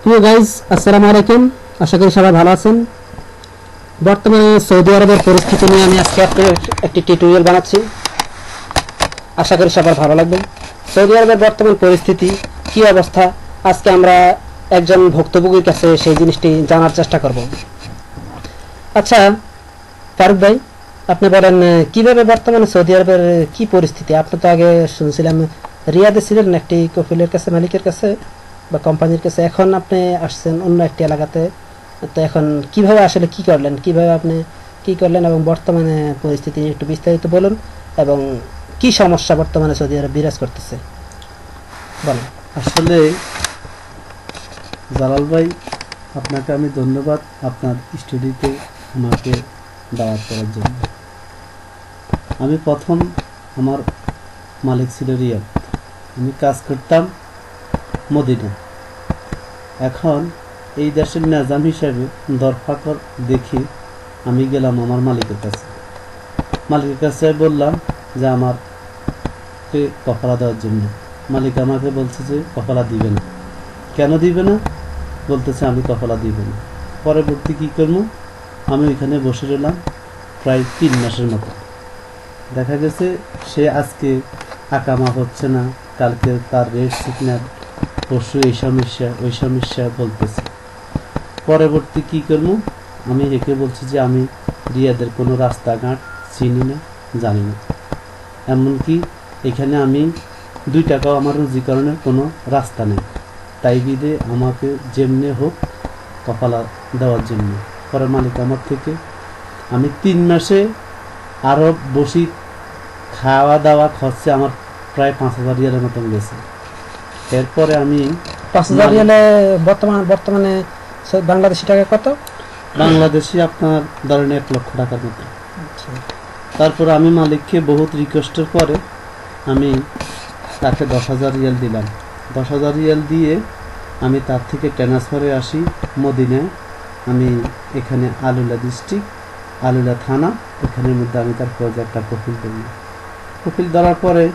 প্রিয় গাইজ, আসসালামু আলাইকুম। আশা করি সবাই ভালো আছেন। বর্তমানে সৌদি আরবের পরিস্থিতি নিয়ে আমি আজকে একটি টিউটোরিয়াল বানাচ্ছি। আশা করি সবার ভালো লাগবে। সৌদি আরবের বর্তমান পরিস্থিতি কি অবস্থা, আজকে আমরা একজন ভুক্তভোগীর কাছে সেই জিনিসটি জানার চেষ্টা করব। আচ্ছা ফারুক ভাই, আপনি বলেন কিভাবে বর্তমানে সৌদি আরবের কি পরিস্থিতি? আপনি তো আগে শুনছিলাম রিয়াদে ছিলেন একটি কফিলের কাছে, মালিকের কাছে বা কোম্পানির কাছে, এখন আপনি আসছেন অন্য একটি এলাকাতে। তো এখন কিভাবে আসলে কি করলেন, কিভাবে আপনি কি করলেন এবং বর্তমানে পরিস্থিতি নিয়ে একটু বিস্তারিত বলুন এবং কি সমস্যা বর্তমানে সৌদি আরব বিরাজ করতেছে বলেন। আসলে জালাল ভাই, আপনাকে আমি ধন্যবাদ আপনার স্টুডিওতে আমাকে দাওয়াত করার জন্য। আমি প্রথম আমার মালিক ছিল রিয়াদ, আমি কাজ করতাম মদিনা। এখন এই দেশের নিজাম হিসাবে দরফাকর দেখি আমি গেলাম আমার মালিকের কাছে বললাম যে আমাকে কফালা দেওয়ার জন্য। মালিক আমাকে বলছে যে কফালা দিবে না। কেন দিবে না? বলতেছে আমি কফালা দিব না। পরবর্তী কী করবো, আমি ওইখানে বসে রইলাম প্রায় 3 মাসের মতো। দেখা গেছে সে আজকে আকামা হচ্ছে না, কালকে তার রেট সিগন্যাল, পরশু এই সমস্যা ওই সমস্যা বলতেছে। পরবর্তী কী করবো, আমি একে বলছি যে আমি রিয়াদের কোনো রাস্তাঘাট চিনি না, জানি না, এমনকি এখানে আমি 2 টাকাও আমার রুজিকরণের কোনো রাস্তা নেই, তাই বিদে আমাকে যেমনি হোক কপালা দেওয়ার জন্য। পরে মালিক আমার থেকে আমি 3 মাসে আরও বসি, খাওয়া দাওয়া খরচে আমার প্রায় 5,000 রিয়ালের মতন গেছে। এরপরে আমি 5,000 রিয়ালে বর্তমানে বাংলাদেশি টাকা কত? বাংলাদেশি আপনার ধরেন 1 লক্ষ টাকার মতো। তারপর আমি মালিককে বহুত রিকোয়েস্টের পরে আমি তাকে 10,000 রিয়াল দিলাম। 10,000 রিয়াল দিয়ে আমি তার থেকে ট্রান্সফারে আসি মদিনায়। আমি এখানে আলুলা ডিস্ট্রিক্ট, আলুলা থানা, এখানের মধ্যে আমি তার একটা কফিল দিলাম। কফিল ধরার পরে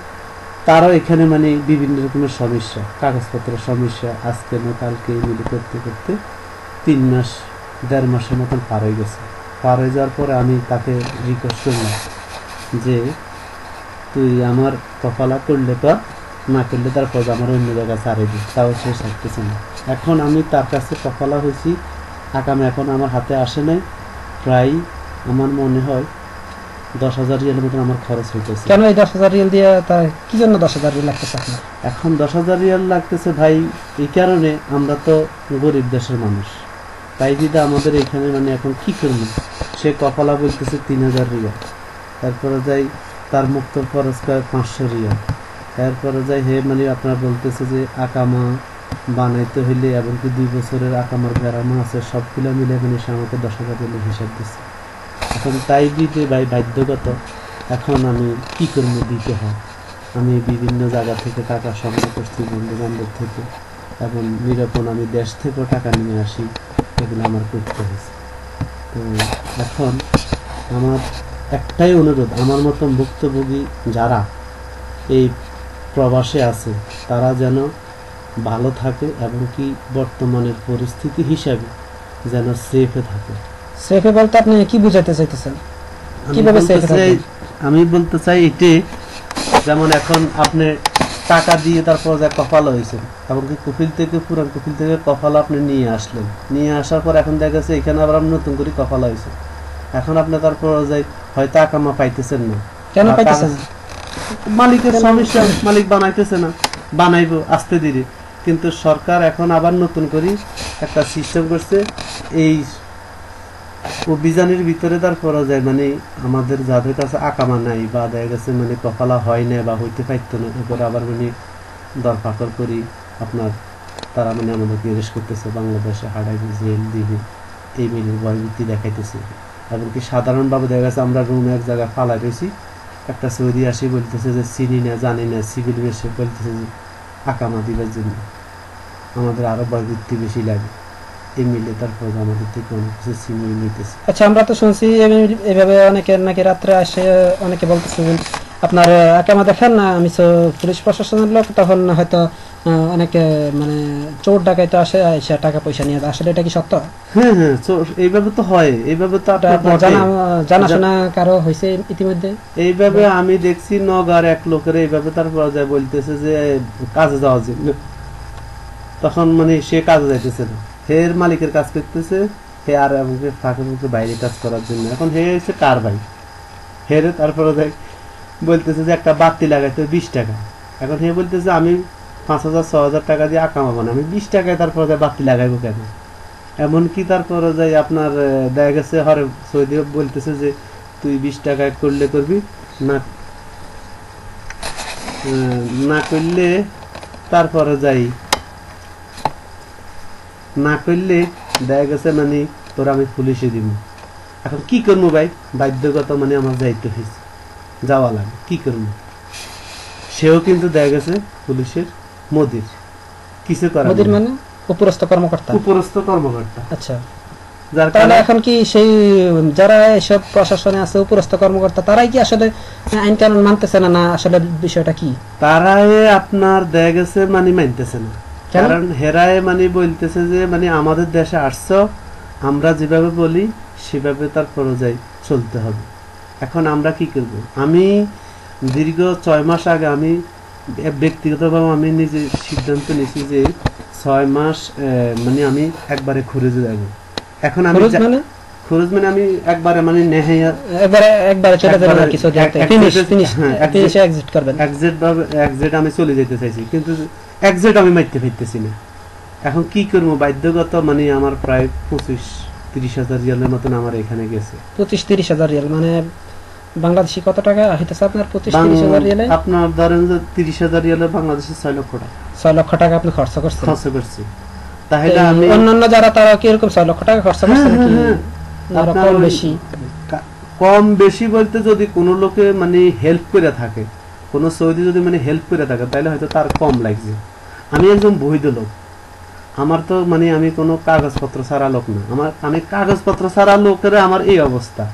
তারও এখানে মানে বিভিন্ন রকমের সমস্যা, কাগজপত্রের সমস্যা, আজকে না কালকে মিলে করতে করতে 3 মাস 1.5 মাসের মতন পার হয়ে গেছে। পার হয়ে যাওয়ার পরে আমি তাকে রিকোয়েস্ট করলাম যে তুই আমার কপালা করলে তো, না করলে তারপর আমার অন্য জায়গায় ছাড়ে দিই, তাও সে ছাড়তেছে না। এখন আমি তার কাছে কপালা হয়েছি, আকামে এখন আমার হাতে আসে নাই, প্রায় আমার মনে হয় 10,000 রিয়ালের মতন আমার খরচ হইতেছে। কেন এই 10,000 রিয়াল দিয়ে, তার কি জন্য 10,000 রিয়াল লাগতেছে আপনার? এখন 10,000 রিয়াল লাগতেছে ভাই এই কারণে, আমরা তো গরিব দেশের মানুষ, তাই দিদা আমাদের এখানে মানে এখন কি করবো, সে কপালা বলতেছে 3,000 রিয়াল। তারপরে যাই তার মুক্ত খরচ করে 500 রিয়াল। এরপরে যাই হে মানে আপনার বলতেছে যে আকামা বানাইতে হইলে এমনকি 2 বছরের আকামার গ্যারামা আছে, সবগুলো মিলে মানে সে আমাকে 10,000 রিয়ালের হিসাব দিচ্ছে। এখন তাই দিতে ভাই বাধ্যগত, এখন আমি কি করবো, দিতে হয়। আমি বিভিন্ন জায়গা থেকে টাকা সংগ্রহ করছি, বন্ধু বান্ধব থেকে, এবং নিরাপন আমি দেশ থেকেও টাকা নিয়ে আসি, এগুলো আমার করতে হয়েছে। তো এখন আমার একটাই অনুরোধ, আমার মতন ভুক্তভোগী যারা এই প্রবাসে আছে তারা যেন ভালো থাকে এবং কি বর্তমানের পরিস্থিতি হিসাবে যেন সেফে থাকে। সেফে বলতে আপনি কি বুঝাতে চাইতেছেন? কিভাবে সেফে থাকবেন? আমি বলতে চাই এটি, যেমন এখন আপনি টাকা দিয়ে তারপর যা কপালা হয়েছেন, এমনকি কফিল থেকে পুরান কফিল থেকে কপালা আপনি নিয়ে আসলেন, নিয়ে আসার পর এখন দেখা যাচ্ছে এখানে আবার নতুন করে কপালা হয়েছে। এখন আপনি তারপর যাই হয়তো আকামা পাইতেছেন না। কেন পাইতেছেন? মালিকের সমস্যা, মালিক বানাইতেছে না, বানাইবো আস্তে ধীরে। কিন্তু সরকার এখন আবার নতুন করে একটা সিস্টেম করছে, এই অভিযানের ভিতরে তারপর যায় মানে আমাদের যাদের কাছে আকামা নাই বা দেখা গেছে মানে কপালা হয় না বা হইতে পারতো না, এরপরে আবার মানে দরপাকর করি আপনার তারা মানে আমাদেরকে অ্যারেস্ট করতেছে, বাংলাদেশে হারাইবে, জেল দিবে, এই মিলের ভয়ভীতি দেখাইতেছে। এমনকি সাধারণভাবে দেখা গেছে আমরা রুমে এক জায়গায় ফালাই রয়েছি, একটা সৌদি আসি বলতেছে যে চিনি না জানি না, সিভিল বেশে বলতেছে যে আকামা দিবার জন্য। আমাদের আরো ভয়ভীতি বেশি লাগে, এই মিলে তারপর আমাদের থেকে অনেক কিছু ছিনিয়ে নিতেছে। আচ্ছা, আমরা তো শুনছি এভাবে অনেকে নাকি রাত্রে আসে, অনেকে বলতেছে আপনার আকামা দেখেন না, আমি তো পুলিশ প্রশাসনের লোক, তখন হয়তো অনেক মানে চোর ডাকাইতে আসে, এসে টাকা পয়সা নিয়ে যায়, আসলে এটা কি সত্য? হ্যাঁ হ্যাঁ, এইভাবে তো হয়, এইভাবে তো এটা আপনার আপনার বটে। জানাশোনা কারো হয়েছে ইতিমধ্যে? এইভাবে আমি দেখছি নগার এক লোকের এইভাবে তারপর যায় বলতেছে যে কাজে যাওয়ার জন্য, তখন মানে সে কাজে যাইতেছে না, হের মালিকের কাজ করতেছে, হে আর আমাকে ফাঁকে ফুঁকে বাইরে কাজ করার জন্য। এখন হে হচ্ছে কার ভাই, হের তারপরে যাই বলতেছে যে একটা বাতি লাগাইতে 20 টাকা। এখন হে বলতেছে আমি 5,000 6,000 টাকা দিয়ে আকামাবো না, আমি 20 টাকায় তারপরে যাই বাতি লাগাইবো কেন? এমনকি তারপরে যাই আপনার দেখা গেছে হরে সৌদি বলতেছে যে তুই 20 টাকায় করলে করবি না, না করলে তারপরে যাই না করলে দেখা গেছে মানে তোর আমি পুলিশে দিব। এখন কি করবো ভাই, বাধ্যগত মানে আমার যাইতে হয়েছে, যাওয়া লাগে, কি করবো? সেও কিন্তু দেখা গেছে পুলিশের মোদির কিছু করার মোদির নেই। মানে উপরস্থ কর্মকর্তা? উপরস্থ কর্মকর্তা। আচ্ছা, যার তাহলে কারণে এখন কি সেই যারা এসব প্রশাসনে আছে উপরস্থ কর্মকর্তা তারাই কি আসলে আইন কানুন মানতেছে না, না আসলে বিষয়টা কি? তারাই আপনার দেখা গেছে মানে মানতেছে না, কেন? কারণ হেরায় মানে বলতেছে যে মানে আমাদের দেশে আসছো, আমরা যেভাবে বলি সেভাবে তার পর্যায়ে চলতে হবে। এখন আমরা কি করব? আমি দীর্ঘ 6 মাস আগে আমি ব্যক্তিগতভাবে আমি নিজে সিদ্ধান্ত নিয়েছি যে 6 মাস মানে আমি একবারে খরচে যাব। এখন আমি খরচ মানে খরচ মানে আমি একবারে মানে নেহাইয়া একবারে চলে যাবেন আর কিছু দেখতে ফিনিশ এক্সিট করবেন। এক্সিট আমি চলে যেতে চাইছি, কিন্তু এক্সিট আমি মারতে ফিরতেছি না। এখন কি করবো, বাধ্যগত মানে আমার প্রায় 25-30 হাজার রিয়ালের মতন আমার এখানে গেছে। 25-30 হাজার রিয়াল মানে বাংলাদেশি কত টাকা হইতেছে আপনার? 25-30 হাজার রিয়ালে আপনার ধরেন যে 30 হাজার রিয়ালে বাংলাদেশে 6 লক্ষ টাকা। 6 লক্ষ টাকা আপনি খরচ করছেন? খরচ করছি। তাহলে আমি অন্যান্য যারা তারা কি এরকম 6 লক্ষ টাকা খরচ করছে নাকি কম বেশি? কম বেশি বলতে যদি কোনো লোকে মানে হেল্প করে থাকে, কোনো সৌদি যদি মানে হেল্প করে থাকে তাহলে হয়তো তার কম লাগছে। আমি একজন বৈধ লোক, আমার তো মানে আমি কোনো কাগজপত্র ছাড়া লোক না, আমি কাগজপত্র ছাড়া লোকের আমার এই অবস্থা।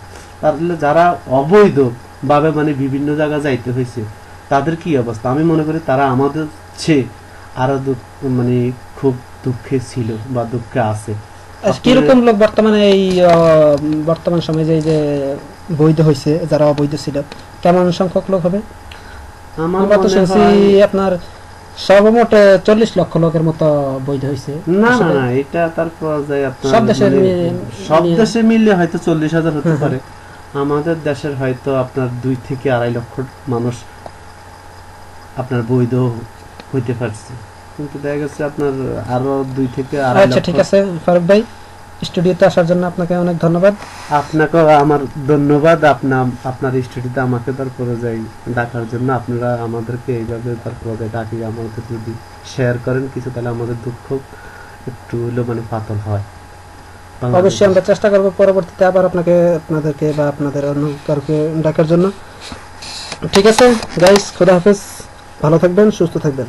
তাহলে যারা অবৈধ ভাবে মানে বিভিন্ন জায়গায় যাইতে হয়েছে তাদের কি অবস্থা? আমি মনে করি তারা আমাদের চেয়ে আরো মানে খুব দুঃখে ছিল বা দুঃখে আছে। কিরকম লোক বর্তমানে এই বর্তমান সময়ে যে বৈধ হয়েছে, যারা অবৈধ ছিল কেমন সংখ্যক লোক হবে? আমরা তো শুনছি আপনার সর্বমোট 40 লক্ষ লোকের মতো বৈধ হয়েছে। না না না, এটা তারপর যায় আপনার সব দেশে মিললে হয়তো 40,000 হতে পারে। আমাদের দেশের হয়তো আপনার 2 থেকে 2.5 লক্ষ মানুষ আপনার বৈধ হইতে পারছে, কিন্তু দেখা গেছে আপনার আরো 2 থেকে 2.5 লক্ষ। আচ্ছা ঠিক আছে ফারুক ভাই, স্টুডিওতে আসার জন্য আপনাকে অনেক ধন্যবাদ। আপনাকে আমার ধন্যবাদ, আপনার স্টুডিওতে আমাকে তারপরে যাই ডাকার জন্য। আপনারা আমাদেরকে এইভাবে তারপরে ডাকি আমাদের যদি শেয়ার করেন কিছু, তাহলে আমাদের দুঃখ একটু হলেও মানে পাতল হয়। অবশ্যই আমরা চেষ্টা করব পরবর্তীতে আবার আপনাদেরকে বা আপনাদের অন্য কাউকে ডাকার জন্য। ঠিক আছে গাইস, খোদা হাফেজ, ভালো থাকবেন, সুস্থ থাকবেন।